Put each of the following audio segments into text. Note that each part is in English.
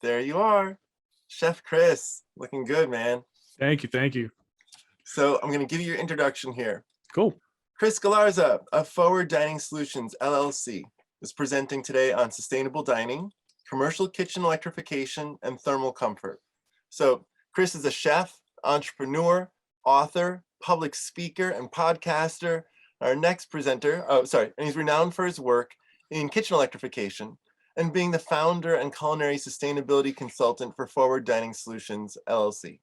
There you are. Chef Chris, looking good, man. Thank you. Thank you. So I'm going to give you your introduction here. Cool. Chris Galarza of Forward Dining Solutions, LLC, is presenting today on sustainable dining, commercial kitchen electrification, and thermal comfort. So Chris is a chef, entrepreneur, author, public speaker, and podcaster. Our next presenter, and he's renowned for his work in kitchen electrification and being the founder and culinary sustainability consultant for Forward Dining Solutions, LLC.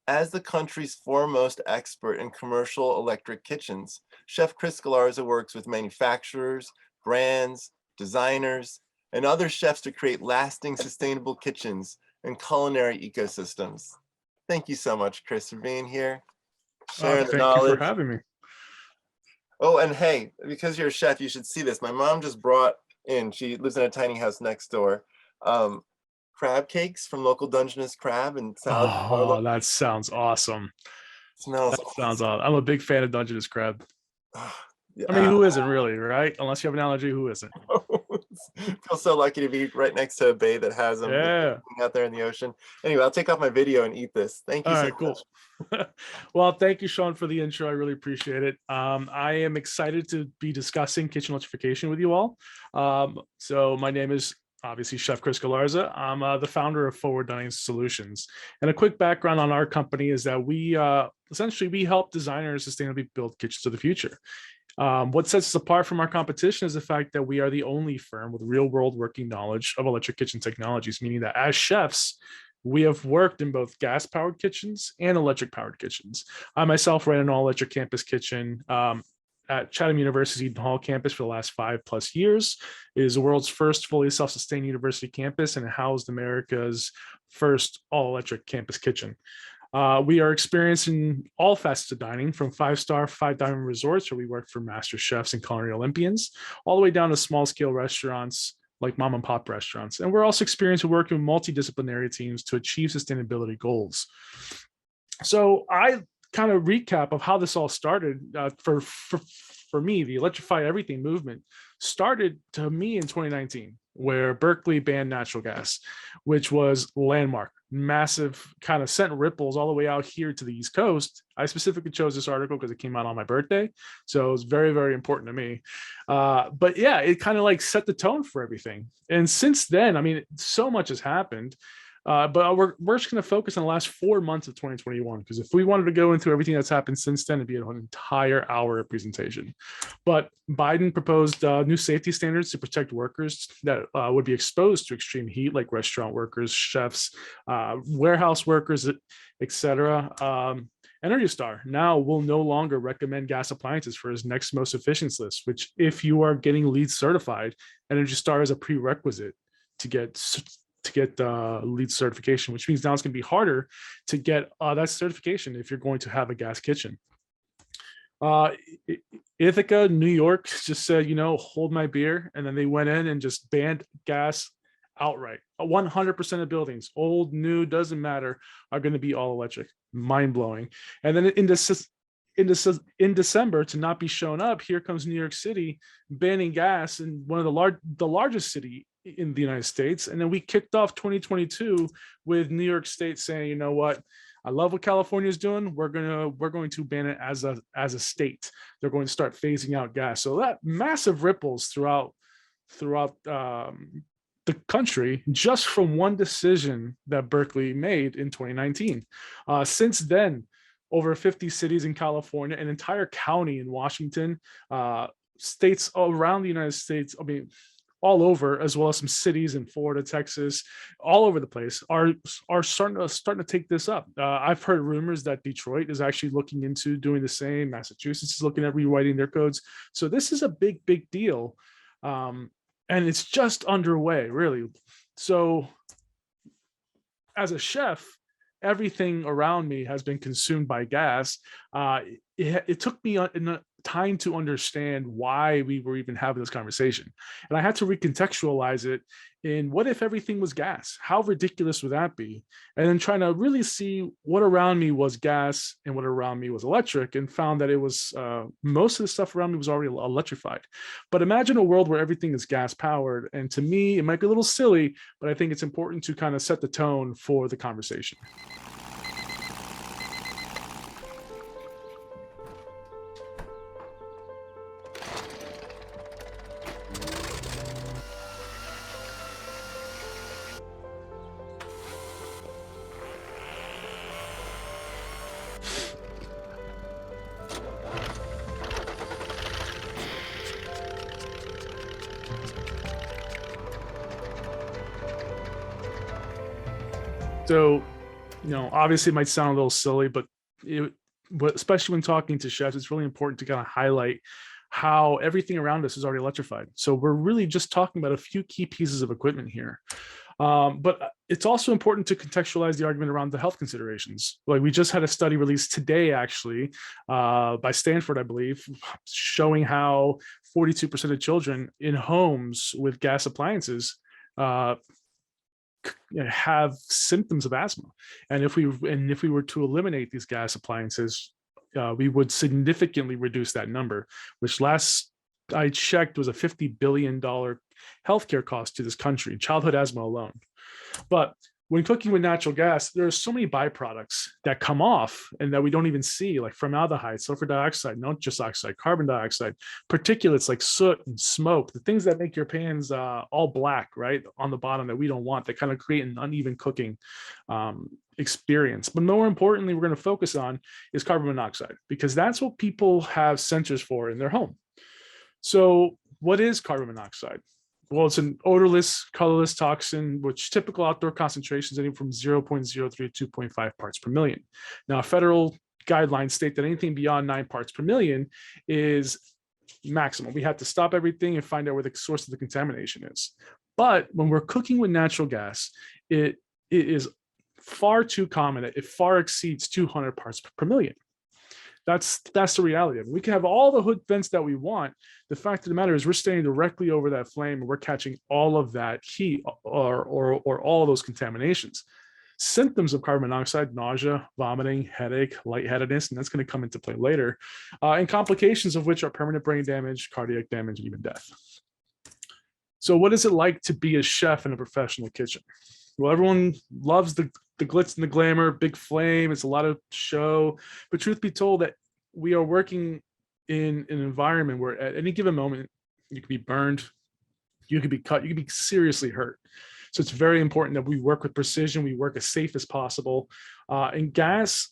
As the country's foremost expert in commercial electric kitchens, Chef Chris Galarza works with manufacturers, brands, designers, and other chefs to create lasting, sustainable kitchens and culinary ecosystems. Thank you so much, Chris, for being here, sharing the Thank knowledge. you for having me. Oh, and hey, because you're a chef, you should see this. My mom just brought in, she lives in a tiny house next door, crab cakes from local Dungeness Crab and salad. Oh, that sounds awesome. Smells Sounds awesome. I'm a big fan of Dungeness crab. Yeah. I mean, who isn't really, right? Unless you have an allergy, who isn't? Feel so lucky to be right next to a bay that has them out there in the ocean. Anyway, I'll take off my video and eat this. Thank you so much. Cool. Well, thank you, Sean, for the intro. I really appreciate it. I am excited to be discussing kitchen electrification with you all. So my name is obviously Chef Chris Galarza. I'm the founder of Forward Dining Solutions. And a quick background on our company is that we essentially we help designers sustainably build kitchens of the future. What sets us apart from our competition is the fact that we are the only firm with real-world working knowledge of electric kitchen technologies, meaning that as chefs, we have worked in both gas-powered kitchens and electric-powered kitchens. I myself ran an all-electric campus kitchen at Chatham University Eden Hall campus for the last 5+ years. It is the world's first fully self-sustained university campus, and it housed America's first all-electric campus kitchen. We are experiencing all facets of dining, from 5-star, 5-diamond resorts where we work for master chefs and culinary Olympians, all the way down to small-scale restaurants like mom and pop restaurants. And we're also experienced working with multidisciplinary teams to achieve sustainability goals. So I kind of recap of how this all started for me. The Electrify Everything movement started to me in 2019, where Berkeley banned natural gas, which was landmark, massive, kind of sent ripples all the way out here to the East Coast. I specifically chose this article because it came out on my birthday, so it was very, very important to me. But yeah, it kind of like set the tone for everything. And since then, I mean, so much has happened. But we're just going to focus on the last 4 months of 2021, because if we wanted to go into everything that's happened since then, it'd be an entire hour presentation. But Biden proposed new safety standards to protect workers that would be exposed to extreme heat, like restaurant workers, chefs, warehouse workers, etc. Energy Star now will no longer recommend gas appliances for his next most efficient list, which, if you are getting LEED certified, Energy Star is a prerequisite to get LEED certification, which means now it's going to be harder to get that certification if you're going to have a gas kitchen. Ithaca, New York just said, hold my beer. And then they went in and just banned gas outright. 100% of buildings, old, new, doesn't matter, are going to be all electric. Mind blowing. And then in December, to not be shown up, here comes New York City banning gas in one of the largest city in the United States. And then we kicked off 2022 with New York State saying, you know what, I love what California is doing. We're going to ban it as a state. They're going to start phasing out gas. So that massive ripples throughout the country, just from one decision that Berkeley made in 2019. Since then, over 50 cities in California, an entire county in Washington, states around the United States, all over, as well as some cities in Florida, Texas, all over the place, are starting to take this up. I've heard rumors that Detroit is actually looking into doing the same. Massachusetts is looking at rewriting their codes. So this is a big deal, and it's just underway, really. So as a chef, everything around me has been consumed by gas. It took me time to understand why we were even having this conversation. And I had to recontextualize it in what if everything was gas? How ridiculous would that be? And then trying to really see what around me was gas and what around me was electric, and found that it was most of the stuff around me was already electrified. But imagine a world where everything is gas powered. And to me, it might be a little silly, but I think it's important to kind of set the tone for the conversation. So, obviously it might sound a little silly, but especially when talking to chefs, it's really important to kind of highlight how everything around us is already electrified. So we're really just talking about a few key pieces of equipment here. But it's also important to contextualize the argument around the health considerations. Like, we just had a study released today, actually, by Stanford, I believe, showing how 42% of children in homes with gas appliances have symptoms of asthma. And if we were to eliminate these gas appliances, we would significantly reduce that number, which last I checked was a $50 billion healthcare cost to this country, childhood asthma alone. But when cooking with natural gas, there are so many byproducts that come off and that we don't even see, like formaldehyde, sulfur dioxide, nitrous oxide, carbon dioxide, particulates like soot and smoke, the things that make your pans all black, right, on the bottom, that we don't want, that kind of create an uneven cooking experience. But more importantly, we're going to focus on is carbon monoxide, because that's what people have sensors for in their home. So what is carbon monoxide? Well, it's an odorless, colorless toxin, which typical outdoor concentrations anywhere from 0.03 to 2.5 parts per million. Now, federal guidelines state that anything beyond 9 parts per million is maximum. We have to stop everything and find out where the source of the contamination is. But when we're cooking with natural gas, it is far too common that it far exceeds 200 parts per million. That's the reality of it. We can have all the hood vents that we want. The fact of the matter is we're staying directly over that flame and we're catching all of that heat or all of those contaminations. Symptoms of carbon monoxide: nausea, vomiting, headache, lightheadedness, and that's going to come into play later. And complications of which are permanent brain damage, cardiac damage, and even death. So what is it like to be a chef in a professional kitchen? Well, everyone loves the glitz and the glamour, big flame. It's a lot of show. But truth be told, that we are working in an environment where at any given moment, you could be burned, you could be cut, you could be seriously hurt. So it's very important that we work with precision, we work as safe as possible. And gas,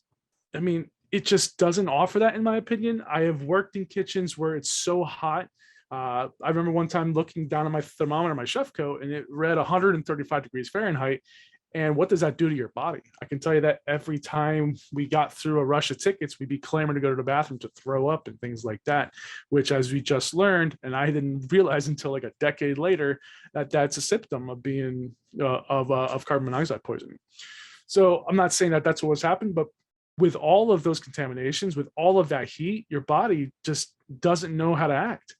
I mean, it just doesn't offer that, in my opinion. I have worked in kitchens where it's so hot. I remember one time looking down at my thermometer, my chef coat, and it read 135 degrees Fahrenheit. And what does that do to your body? I can tell you that every time we got through a rush of tickets, we'd be clamoring to go to the bathroom to throw up and things like that, which, as we just learned, and I didn't realize until like a decade later, that that's a symptom of being of carbon monoxide poisoning. So I'm not saying that that's what was happening, but with all of those contaminations, with all of that heat, your body just doesn't know how to act.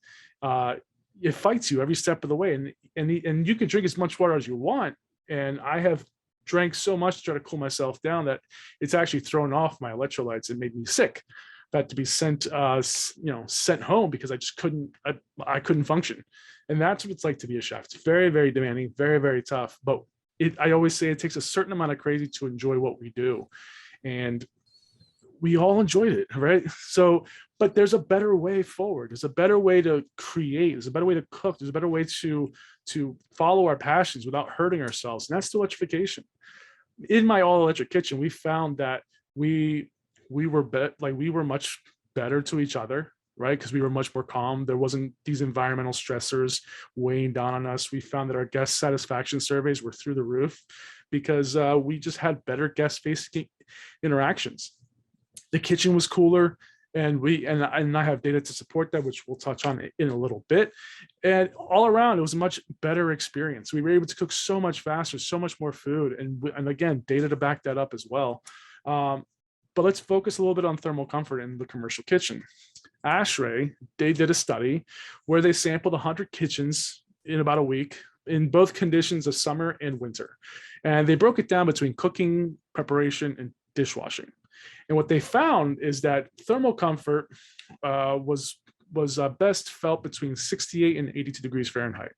It fights you every step of the way, and you can drink as much water as you want. And I have drank so much to try to cool myself down that it's actually thrown off my electrolytes and made me sick. I had to be sent home because I just I couldn't function. And that's what it's like to be a chef. It's very, very demanding, very, very tough. But I always say it takes a certain amount of crazy to enjoy what we do. And we all enjoyed it, right? So, but there's a better way forward. There's a better way to create. There's a better way to cook. There's a better way to follow our passions without hurting ourselves. And that's the electrification. In my all electric kitchen, we found that we were much better to each other, right? Because we were much more calm. There wasn't these environmental stressors weighing down on us. We found that our guest satisfaction surveys were through the roof because we just had better guest-facing interactions. The kitchen was cooler, and I have data to support that, which we'll touch on in a little bit. And all around, it was a much better experience. We were able to cook so much faster, so much more food, and again, data to back that up as well. But let's focus a little bit on thermal comfort in the commercial kitchen. ASHRAE, they did a study where they sampled 100 kitchens in about a week in both conditions of summer and winter. And they broke it down between cooking, preparation, and dishwashing. And what they found is that thermal comfort was best felt between 68 and 82 degrees Fahrenheit.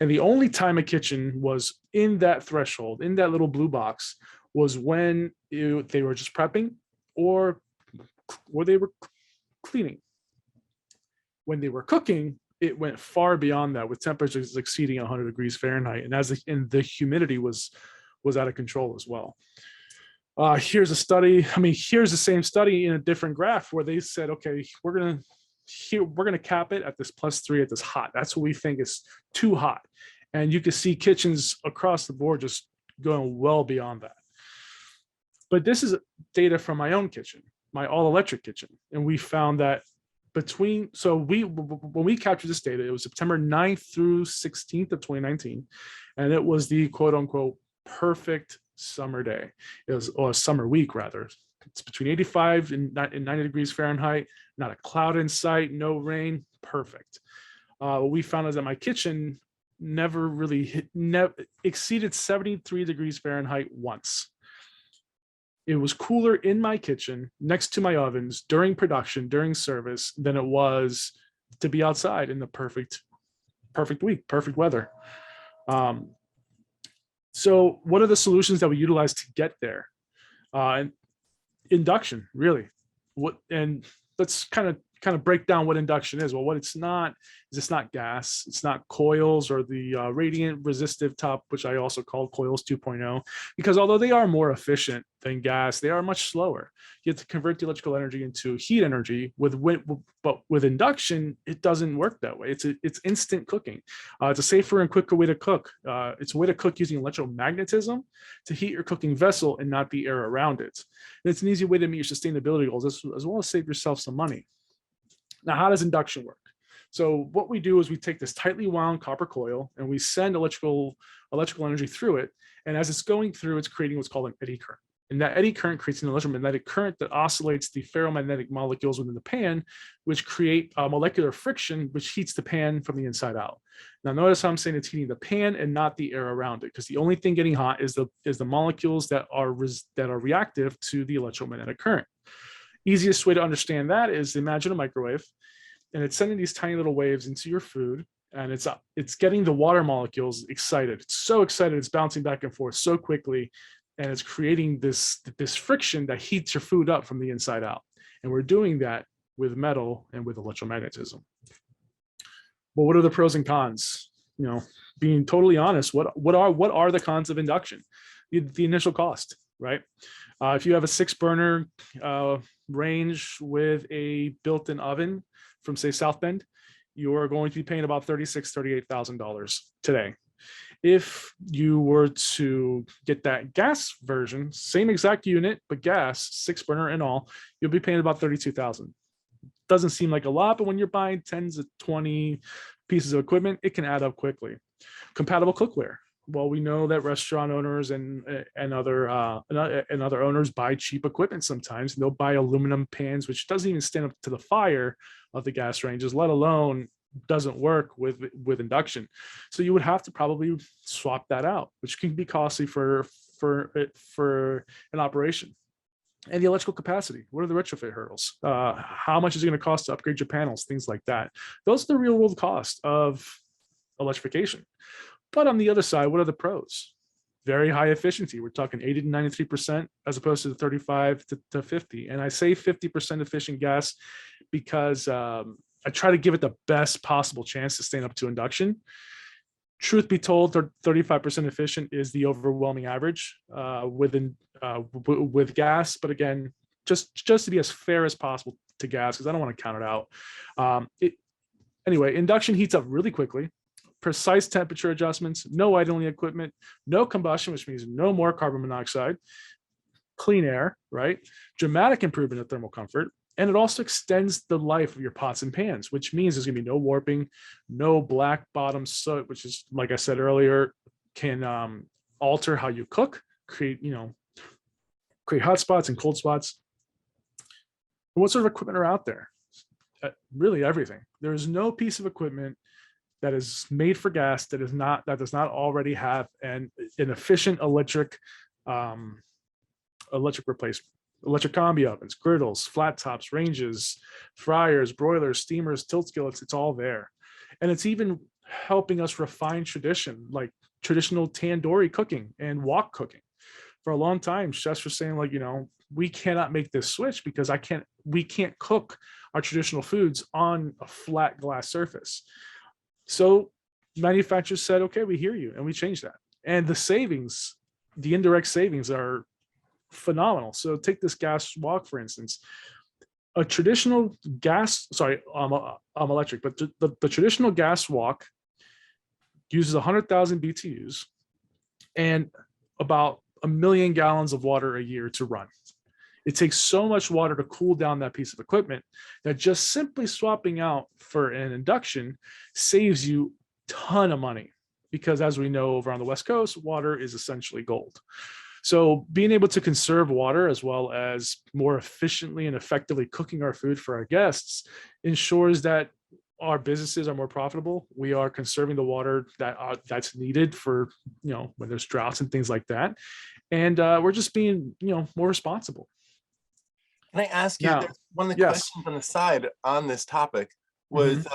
And the only time a kitchen was in that threshold, in that little blue box, was when they were just prepping or they were cleaning. When they were cooking, it went far beyond that, with temperatures exceeding 100 degrees Fahrenheit, and the humidity was out of control as well. Here's a study. I mean, here's the same study in a different graph where they said, okay, we're gonna cap it at this +3 at this hot. That's what we think is too hot, and you can see kitchens across the board just going well beyond that. But this is data from my own kitchen, my all-electric kitchen, and we found that when we captured this data, it was September 9th through 16th of 2019, and it was the quote-unquote perfect summer day. It was, or a summer week rather. It's between 85 and 90 degrees Fahrenheit, not a cloud in sight, no rain, perfect. What we found is that my kitchen never really exceeded 73 degrees Fahrenheit once. It was cooler in my kitchen next to my ovens during production, during service, than it was to be outside in the perfect week, perfect weather. So what are the solutions that we utilize to get there? And induction, really. And let's kind of break down what induction is. Well, what it's not is it's not gas, it's not coils or the radiant resistive top, which I also call coils 2.0, because although they are more efficient than gas, they are much slower. You have to convert the electrical energy into heat energy. But with induction, it doesn't work that way. It's instant cooking. It's a safer and quicker way to cook. It's a way to cook using electromagnetism to heat your cooking vessel and not the air around it. And it's an easy way to meet your sustainability goals as well as save yourself some money. Now, how does induction work? So what we do is we take this tightly wound copper coil and we send electrical energy through it. And as it's going through, it's creating what's called an eddy current. And that eddy current creates an electromagnetic current that oscillates the ferromagnetic molecules within the pan, which create molecular friction, which heats the pan from the inside out. Now, notice how I'm saying it's heating the pan and not the air around it, because the only thing getting hot is the molecules that are reactive to the electromagnetic current. Easiest way to understand that is imagine a microwave, and it's sending these tiny little waves into your food, and it's getting the water molecules excited. It's so excited, it's bouncing back and forth so quickly, and it's creating this friction that heats your food up from the inside out. And we're doing that with metal and with electromagnetism. Well, what are the pros and cons? You know, being totally honest, what are the cons of induction? The initial cost, right? If you have a 6-burner range with a built-in oven from, say, South Bend, you are going to be paying about $38,000 today. If you were to get that gas version, same exact unit, but gas, 6-burner and all, you'll be paying about $32,000. Doesn't seem like a lot, but when you're buying 10 to 20 pieces of equipment, it can add up quickly. Compatible cookware. Well, we know that restaurant owners and other owners buy cheap equipment sometimes. They'll buy aluminum pans, which doesn't even stand up to the fire of the gas ranges, let alone doesn't work with induction. So you would have to probably swap that out, which can be costly for an operation. And the electrical capacity. What are the retrofit hurdles? How much is it going to cost to upgrade your panels? Things like that. Those are the real world cost of electrification. But on the other side, what are the pros? Very high efficiency. We're talking 80 to 93% as opposed to the 35 to 50. And I say 50% efficient gas because I try to give it the best possible chance to stand up to induction. Truth be told, 35% efficient is the overwhelming average with gas. But again, just to be as fair as possible to gas, because I don't want to count it out. Anyway, induction heats up really quickly. Precise temperature adjustments, no idling equipment, no combustion, which means no more carbon monoxide, clean air, right? Dramatic improvement of thermal comfort. And it also extends the life of your pots and pans, which means there's gonna be no warping, no black bottom soot, which is, like I said earlier, can alter how you cook, create hot spots and cold spots. And what sort of equipment are out there? really everything. There is no piece of equipment that is made for gas that does not already have an efficient um, electric replacement. Electric combi ovens, griddles, flat tops, ranges, fryers, broilers, steamers, tilt skillets, it's all there. And it's even helping us refine tradition, like traditional tandoori cooking and wok cooking. For a long time, chefs were saying, like, we cannot make this switch because we can't cook our traditional foods on a flat glass surface. So manufacturers said, okay, we hear you, and we changed that. And the indirect savings are phenomenal. So take this gas wok, for instance. A traditional gas, sorry, I'm electric, but the traditional gas wok uses 100,000 BTUs and about 1 million gallons of water a year to run. It takes so much water to cool down that piece of equipment that just simply swapping out for an induction saves you a ton of money, because as we know over on the West Coast, water is essentially gold. So being able to conserve water as well as more efficiently and effectively cooking our food for our guests ensures that our businesses are more profitable. We are conserving the water that's needed for, when there's droughts and things like that. And we're just being, more responsible. Can I ask you, Now, one of the yes. questions on the side on this topic was,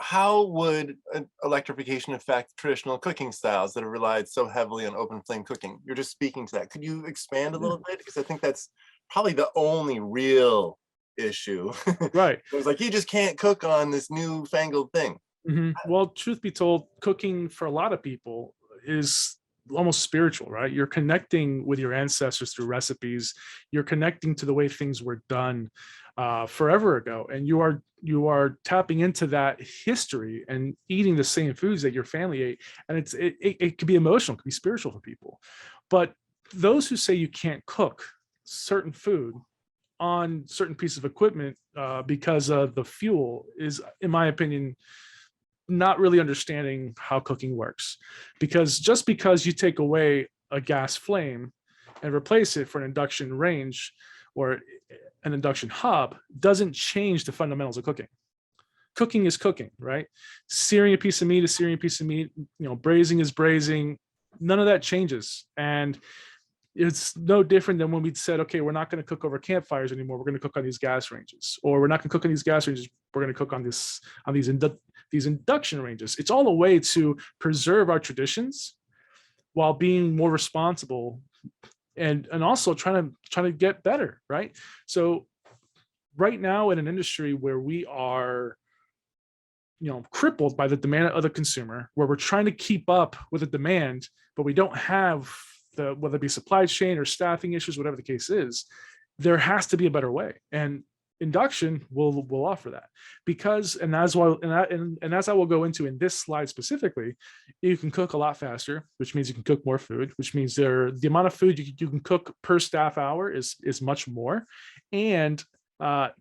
how would electrification affect traditional cooking styles that have relied so heavily on open flame cooking? You're just speaking to that. Could you expand a little bit? Because I think that's probably the only real issue. Right. It was like, you just can't cook on this newfangled thing. Well, truth be told, cooking for a lot of people is almost spiritual, right? You're connecting with your ancestors through recipes. You're connecting to the way things were done forever ago, and you are tapping into that history and eating the same foods that your family ate. And it could be emotional, it could be spiritual for people. But those who say you can't cook certain food on certain piece of equipment because of the fuel is, in my opinion, not really understanding how cooking works. Because just because you take away a gas flame and replace it for an induction range or an induction hob doesn't change the fundamentals of cooking. Cooking is cooking, right? Searing a piece of meat is searing a piece of meat, braising is braising. None of that changes. And it's no different than when we said, okay, we're not going to cook over campfires anymore. We're going to cook on these gas ranges, or we're not going to cook on these gas ranges. We're going to cook on these induction ranges. It's all a way to preserve our traditions while being more responsible and also trying to get better, right? So right now in an industry where we are, crippled by the demand of the consumer, where we're trying to keep up with the demand, but we don't have whether it be supply chain or staffing issues, whatever the case is, there has to be a better way. And induction will offer that, because, and as well, and as I will go into in this slide specifically, you can cook a lot faster, which means you can cook more food, which means the amount of food you can cook per staff hour is much more, and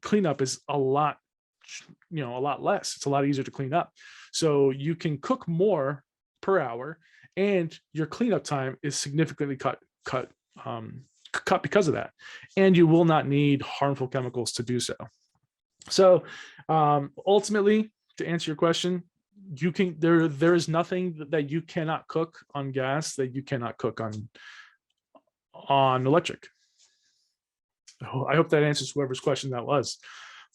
cleanup is a lot less. It's a lot easier to clean up, so you can cook more per hour, and your cleanup time is significantly cut because of that, and you will not need harmful chemicals to do so. So ultimately, to answer your question, there is nothing that you cannot cook on gas that you cannot cook on electric. I hope that answers whoever's question that was.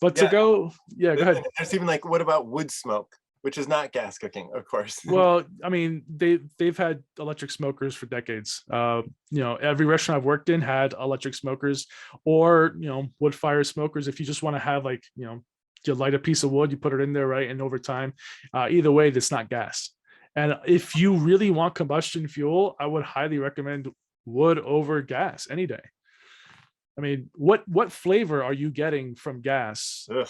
But go ahead. There's even what about wood smoke, which is not gas cooking, of course. Well, I mean, they've had electric smokers for decades. Every restaurant I've worked in had electric smokers, or wood fire smokers. If you just want to have you light a piece of wood, you put it in there, right? And over time, either way, that's not gas. And if you really want combustion fuel, I would highly recommend wood over gas any day. I mean, what flavor are you getting from gas? Ugh.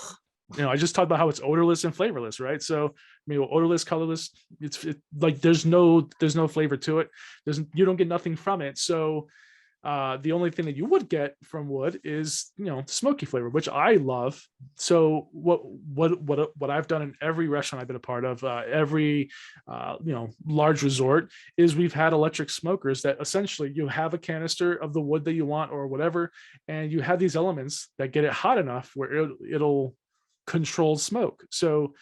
I just talked about how it's odorless and flavorless, right? So, I mean, odorless, colorless, it's there's no flavor to it. You don't get nothing from it. So, the only thing that you would get from wood is, smoky flavor, which I love. So, what I've done in every restaurant I've been a part of, every large resort, is we've had electric smokers that essentially you have a canister of the wood that you want or whatever, and you have these elements that get it hot enough where it'll controlled smoke. So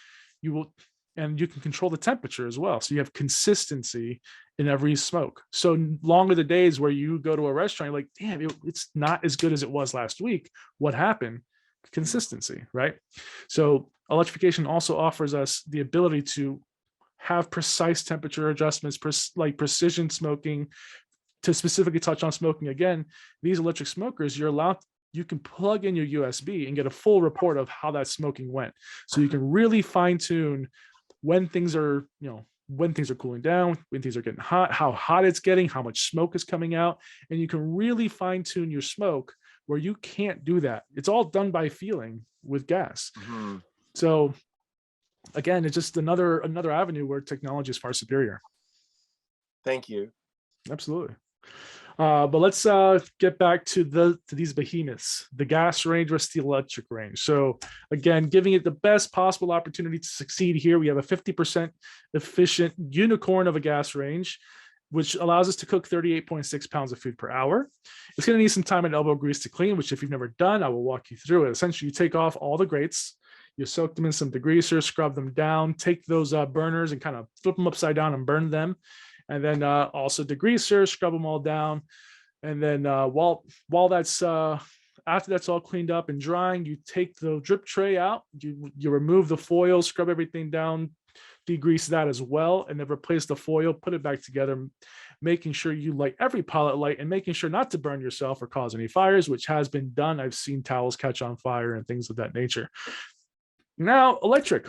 you will, and you can control the temperature as well. So you have consistency in every smoke. So longer the days where you go to a restaurant, you're like, damn, it's not as good as it was last week. What happened? Consistency, right? So electrification also offers us the ability to have precise temperature adjustments, like precision smoking. To specifically touch on smoking again, these electric smokers, you can plug in your USB and get a full report of how that smoking went. So you can really fine tune when things are, when things are cooling down, when things are getting hot, how hot it's getting, how much smoke is coming out. And you can really fine tune your smoke where you can't do that. It's all done by feeling with gas. Mm-hmm. So again, it's just another avenue where technology is far superior. Thank you. Absolutely. But let's get back to these behemoths, the gas range versus the electric range. So again, giving it the best possible opportunity to succeed here, we have a 50% efficient unicorn of a gas range, which allows us to cook 38.6 pounds of food per hour. It's going to need some time and elbow grease to clean, which if you've never done, I will walk you through it. Essentially, you take off all the grates, you soak them in some degreaser, scrub them down, take those burners and kind of flip them upside down and burn them. And then also degreaser, scrub them all down. And then while that's after that's all cleaned up and drying, you take the drip tray out, you remove the foil, scrub everything down, degrease that as well, and then replace the foil, put it back together, making sure you light every pellet light and making sure not to burn yourself or cause any fires, which has been done. I've seen towels catch on fire and things of that nature. Now, electric.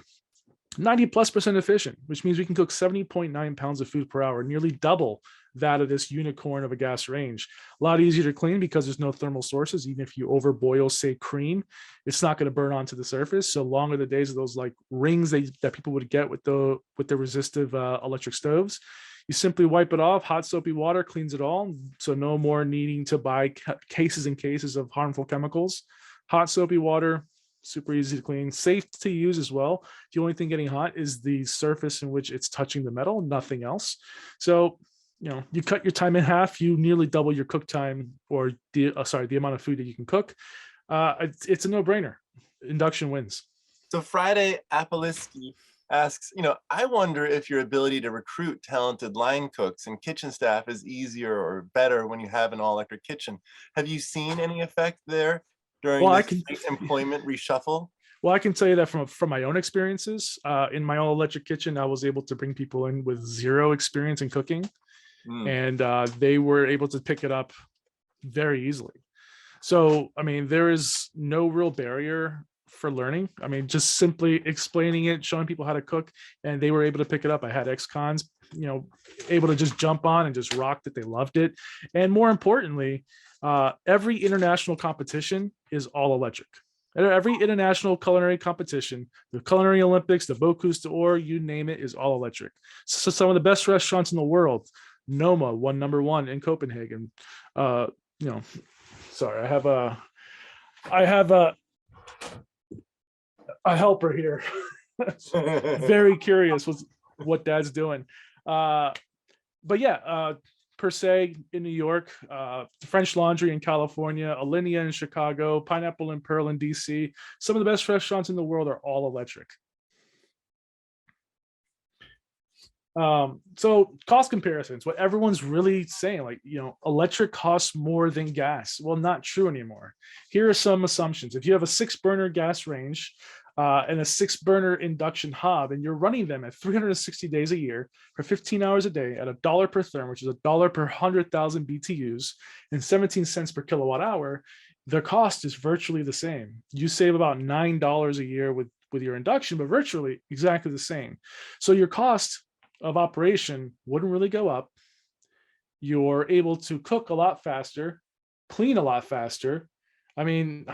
90+% efficient, which means we can cook 70.9 pounds of food per hour, nearly double that of this unicorn of a gas range. A lot easier to clean because there's no thermal sources. Even if you overboil, say, cream, it's not going to burn onto the surface. So longer the days of those like rings that people would get with the resistive electric stoves. You simply wipe it off. Hot soapy water cleans it all. So no more needing to buy cases and cases of harmful chemicals. Hot soapy water, super easy to clean, safe to use as well. The only thing getting hot is the surface in which it's touching the metal, nothing else. So, you cut your time in half, you nearly double your cook time, or the amount of food that you can cook. It's a no-brainer. Induction wins. So Friday Apeliski asks, I wonder if your ability to recruit talented line cooks and kitchen staff is easier or better when you have an all-electric kitchen. Have you seen any effect there during this employment reshuffle? Well, I can tell you that from my own experiences, in my all-electric kitchen, I was able to bring people in with zero experience in cooking, and they were able to pick it up very easily. So, I mean, there is no real barrier for learning. I mean, just simply explaining it, showing people how to cook, and they were able to pick it up. I had ex-cons, able to just jump on and just rock it. They loved it. And more importantly, every international competition is all electric. Every international culinary competition, the Culinary Olympics, the Bocuse d'Or, you name it, is all electric. So some of the best restaurants in the world, Noma won #1 in Copenhagen. Sorry, I have a helper here. Very curious what Dad's doing. But yeah, Per Se in New York, French Laundry in California, Alinea in Chicago, Pineapple and Pearl in DC. Some of the best restaurants in the world are all electric. So cost comparisons, what everyone's really saying, like, electric costs more than gas. Well, not true anymore. Here are some assumptions. If you have a 6-burner gas range and a 6-burner induction hob, and you're running them at 360 days a year for 15 hours a day at $1 per therm, which is $1 per 100,000 BTUs and 17 cents per kilowatt hour, their cost is virtually the same. You save about $9 a year with your induction, but virtually exactly the same. So your cost of operation wouldn't really go up. You're able to cook a lot faster, clean a lot faster. I mean,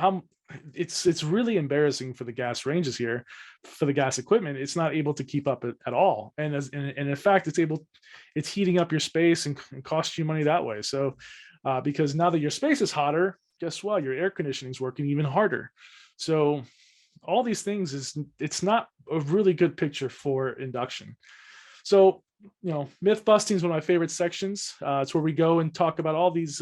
it's really embarrassing for the gas ranges here, for the gas equipment. It's not able to keep up at all, and in fact, it's heating up your space and cost you money that way. So because now that your space is hotter, guess what? Your air conditioning is working even harder. So all these things it's not a really good picture for induction. So, myth busting is one of my favorite sections. It's where we go and talk about all these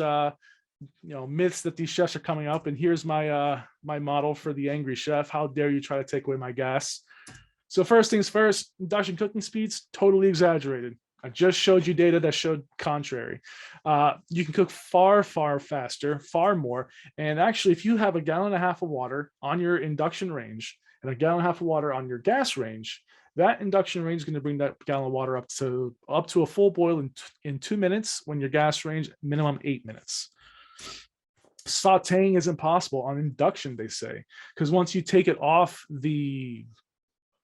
myths that these chefs are coming up. And here's my my model for the angry chef. How dare you try to take away my gas? So first things first, induction cooking speeds totally exaggerated. I just showed you data that showed contrary. You can cook far, far faster, far more. And actually, if you have a gallon and a half of water on your induction range and a gallon and a half of water on your gas range, that induction range is going to bring that gallon of water up to a full boil in 2 minutes, when your gas range minimum 8 minutes. Sauteing is impossible on induction, they say, because once you take it off the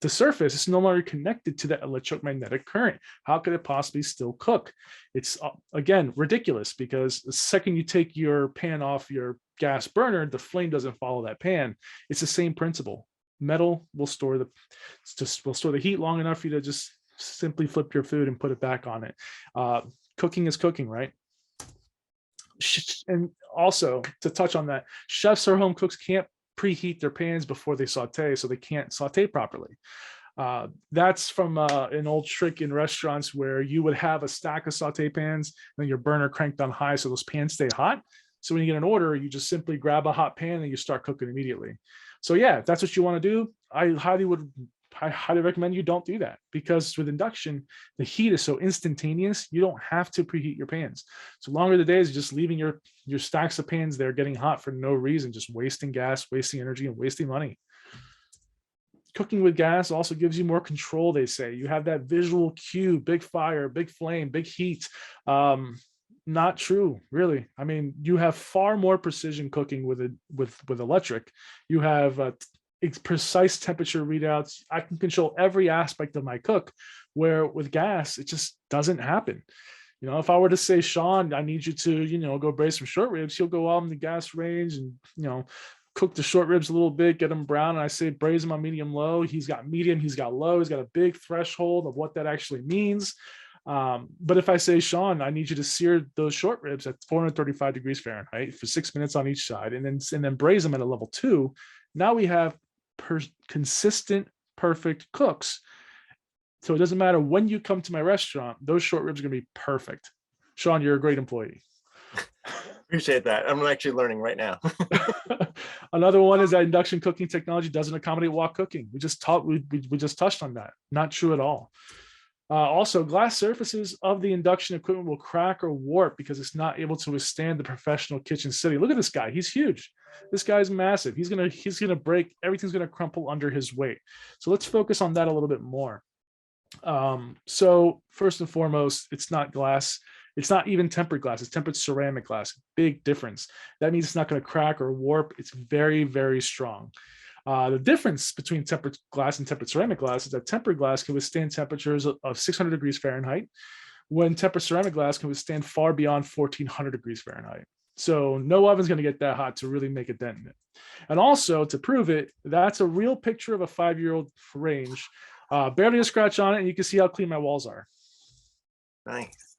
surface, it's no longer connected to that electromagnetic current. How could it possibly still cook? It's again ridiculous, because the second you take your pan off your gas burner, the flame doesn't follow that pan. It's the same principle. Metal will store the heat long enough for you to just simply flip your food and put it back on it. Cooking is cooking, right? And also, to touch on that, chefs or home cooks can't preheat their pans before they saute, so they can't saute properly. That's from an old trick in restaurants where you would have a stack of saute pans and then your burner cranked on high so those pans stay hot. So when you get an order, you just simply grab a hot pan and you start cooking immediately. So yeah, if that's what you want to do, I highly recommend you don't do that, because with induction, the heat is so instantaneous, you don't have to preheat your pans. So longer the days, just leaving your stacks of pans there getting hot for no reason, just wasting gas, wasting energy, and wasting money. Cooking with gas also gives you more control, they say. You have that visual cue, big fire, big flame, big heat. Not true, really. I mean, you have far more precision cooking with electric. You have precise temperature readouts. I can control every aspect of my cook, where with gas, it just doesn't happen. If I were to say, Sean, I need you to, go braise some short ribs, he'll go out on the gas range and, cook the short ribs a little bit, get them brown. And I say, braise them on medium low. He's got medium, he's got low. He's got a big threshold of what that actually means. But if I say, Sean, I need you to sear those short ribs at 435 degrees Fahrenheit for 6 minutes on each side, and then braise them at a level 2, now we have consistent, perfect cooks. So it doesn't matter when you come to my restaurant, those short ribs are going to be perfect. Sean, you're a great employee. Appreciate that. I'm actually learning right now. Another one is that induction cooking technology doesn't accommodate wok cooking. We just touched on that. Not true at all. Also, glass surfaces of the induction equipment will crack or warp because it's not able to withstand the professional kitchen city. Look at this guy. He's huge. This guy's massive. He's gonna break. Everything's gonna crumple under his weight. So let's focus on that a little bit more. So first and foremost, it's not glass. It's not even tempered glass. It's tempered ceramic glass. Big difference. That means it's not going to crack or warp. It's very, very strong. The difference between tempered glass and tempered ceramic glass is that tempered glass can withstand temperatures of 600 degrees Fahrenheit, when tempered ceramic glass can withstand far beyond 1400 degrees Fahrenheit. So no oven's going to get that hot to really make a dent in it. And also, to prove it, that's a real picture of a 5-year-old range. Barely a scratch on it, and you can see how clean my walls are. Nice.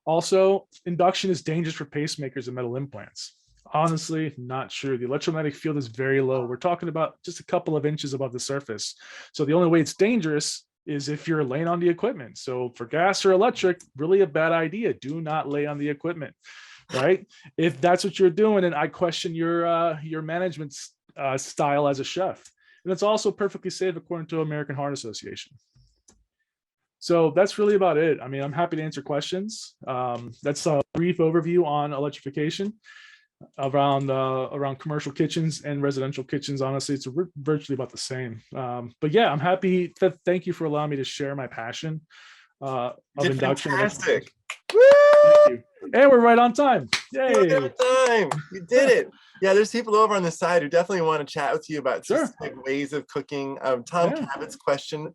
Also, induction is dangerous for pacemakers and metal implants. Honestly, not true. The electromagnetic field is very low. We're talking about just a couple of inches above the surface. So the only way it's dangerous is if you're laying on the equipment. So for gas or electric, really a bad idea. Do not lay on the equipment, right? If that's what you're doing, and I question your management style as a chef. And it's also perfectly safe according to American Heart Association. So that's really about it. I mean, I'm happy to answer questions. That's a brief overview on electrification around commercial kitchens and residential kitchens. Honestly, it's virtually about the same. But yeah, I'm happy. Thank you for allowing me to share my passion of induction. Fantastic. Thank you. And we're right on time. Yay! You're right on time. You did it. Yeah, there's people over on the side who definitely want to chat with you about specific ways of cooking. Tom Cabot's question: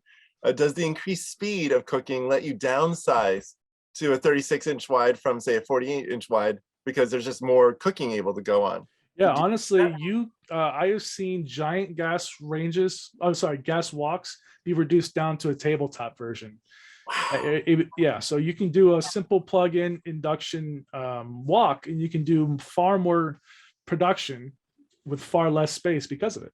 does the increased speed of cooking let you downsize to a 36-inch wide from, say, a 48-inch wide, because there's just more cooking able to go on? Yeah, honestly, I have seen giant gas woks be reduced down to a tabletop version. Wow. So you can do a simple plug-in induction wok, and you can do far more production with far less space because of it.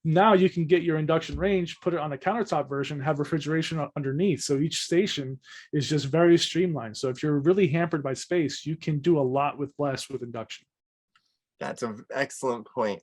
Now you can get your induction range, put it on a countertop version, have refrigeration underneath. So each station is just very streamlined. So if you're really hampered by space, you can do a lot with less with induction. That's an excellent point.